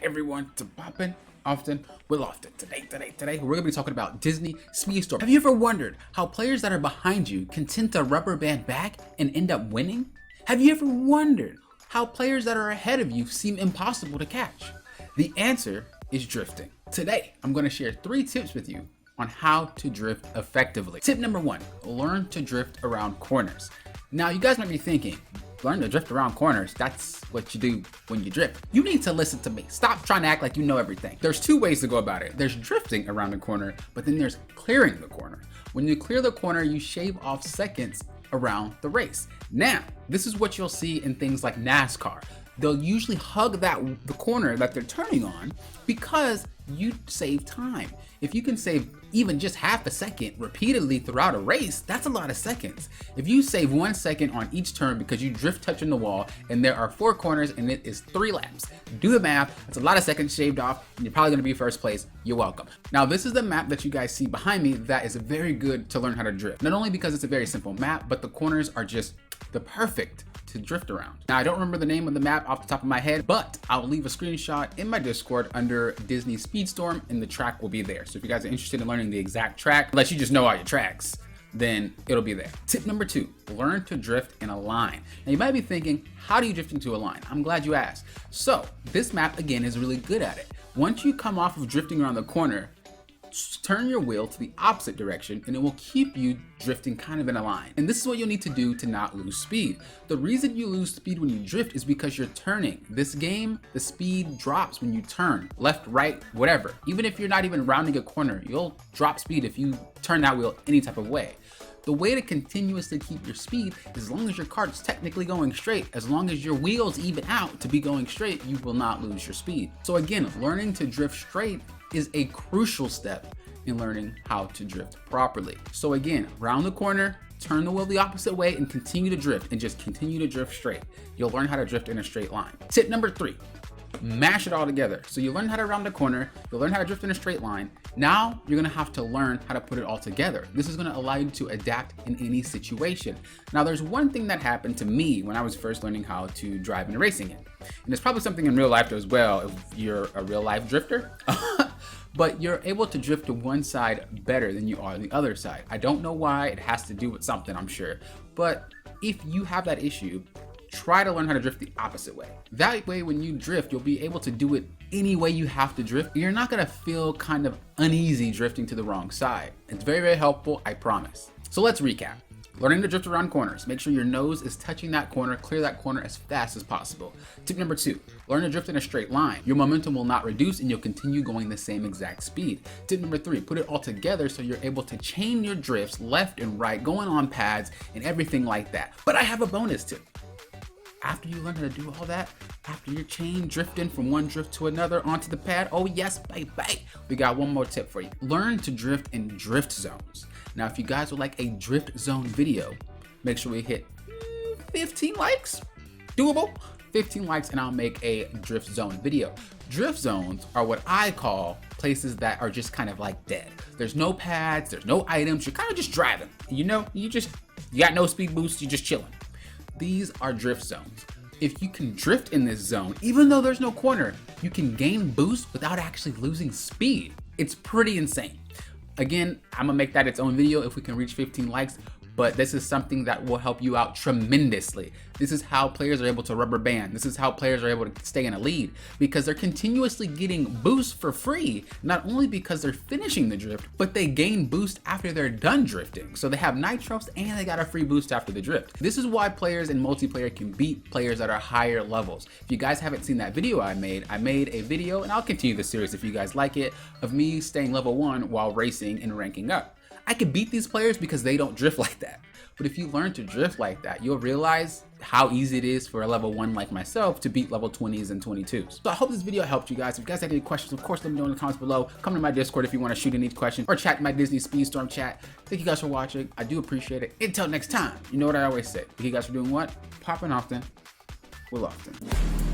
everyone to Poppin' Often with Often. Today, we're gonna be talking about Disney Speedstorm. Have you ever wondered how players that are behind you can tend to rubber band back and end up winning? Have you ever wondered how players that are ahead of you seem impossible to catch? The answer is drifting. Today, I'm gonna share 3 tips with you on how to drift effectively. Tip number 1, learn to drift around corners. Now, you guys might be thinking, learn to drift around corners, that's what you do when you drift. You need to listen to me. Stop trying to act like you know everything. There's 2 ways to go about it. There's drifting around the corner, but then there's clearing the corner. When you clear the corner, you shave off seconds around the race. Now, this is what you'll see in things like NASCAR. They'll usually hug the corner that they're turning on because you save time. If you can save even just half a second repeatedly throughout a race, that's a lot of seconds. If you save 1 second on each turn because you drift touching the wall and there are 4 corners and it is 3 laps, do the math, that's a lot of seconds shaved off and you're probably gonna be first place. You're welcome. Now, this is the map that you guys see behind me that is very good to learn how to drift. Not only because it's a very simple map, but the corners are just the perfect to drift around. Now, I don't remember the name of the map off the top of my head, but I'll leave a screenshot in my Discord under Disney Speedstorm and the track will be there. So if you guys are interested in learning the exact track, unless you just know all your tracks, then it'll be there. Tip number 2, learn to drift in a line. Now you might be thinking, how do you drift into a line? I'm glad you asked. So this map again is really good at it. Once you come off of drifting around the corner, turn your wheel to the opposite direction and it will keep you drifting kind of in a line. And this is what you'll need to do to not lose speed. The reason you lose speed when you drift is because you're turning. This game, the speed drops when you turn, left, right, whatever. Even if you're not even rounding a corner, you'll drop speed if you turn that wheel any type of way. The way to continuously keep your speed is as long as your cart's technically going straight, as long as your wheels even out to be going straight, you will not lose your speed. So again, learning to drift straight is a crucial step in learning how to drift properly. So again, round the corner, turn the wheel the opposite way and continue to drift and just continue to drift straight. You'll learn how to drift in a straight line. Tip number 3, mash it all together. So you learn how to round the corner, you'll learn how to drift in a straight line. Now you're gonna have to learn how to put it all together. This is gonna allow you to adapt in any situation. Now there's one thing that happened to me when I was first learning how to drive in a racing game. And it's probably something in real life as well if you're a real life drifter. But you're able to drift to one side better than you are the other side. I don't know why, it has to do with something, I'm sure. But if you have that issue, try to learn how to drift the opposite way. That way, when you drift, you'll be able to do it any way you have to drift. You're not gonna feel kind of uneasy drifting to the wrong side. It's very, very helpful, I promise. So let's recap. Learning to drift around corners. Make sure your nose is touching that corner, clear that corner as fast as possible. Tip number 2, learn to drift in a straight line. Your momentum will not reduce and you'll continue going the same exact speed. Tip number 3, put it all together so you're able to chain your drifts left and right, going on pads and everything like that. But I have a bonus tip. After you learn how to do all that, after your chain drifting from one drift to another onto the pad, oh yes, baby, we got one more tip for you. Learn to drift in drift zones. Now, if you guys would like a drift zone video, make sure we hit 15 likes, doable, 15 likes and I'll make a drift zone video. Drift zones are what I call places that are just kind of like dead. There's no pads, there's no items, you're kind of just driving. You know, you got no speed boost, you're just chilling. These are drift zones. If you can drift in this zone, even though there's no corner, you can gain boost without actually losing speed. It's pretty insane. Again, I'm gonna make that its own video if we can reach 15 likes, but this is something that will help you out tremendously. This is how players are able to rubber band. This is how players are able to stay in a lead because they're continuously getting boosts for free, not only because they're finishing the drift, but they gain boost after they're done drifting. So they have nitros and they got a free boost after the drift. This is why players in multiplayer can beat players that are higher levels. If you guys haven't seen that video I made a video, and I'll continue the series if you guys like it, of me staying level 1 while racing and ranking up. I can beat these players because they don't drift like that. But if you learn to drift like that, you'll realize how easy it is for a level 1 like myself to beat level 20s and 22s. So I hope this video helped you guys. If you guys have any questions, of course, let me know in the comments below. Come to my Discord if you want to shoot any questions or chat in my Disney Speedstorm chat. Thank you guys for watching. I do appreciate it. Until next time, you know what I always say. Thank you guys for doing what? Popping often with Often.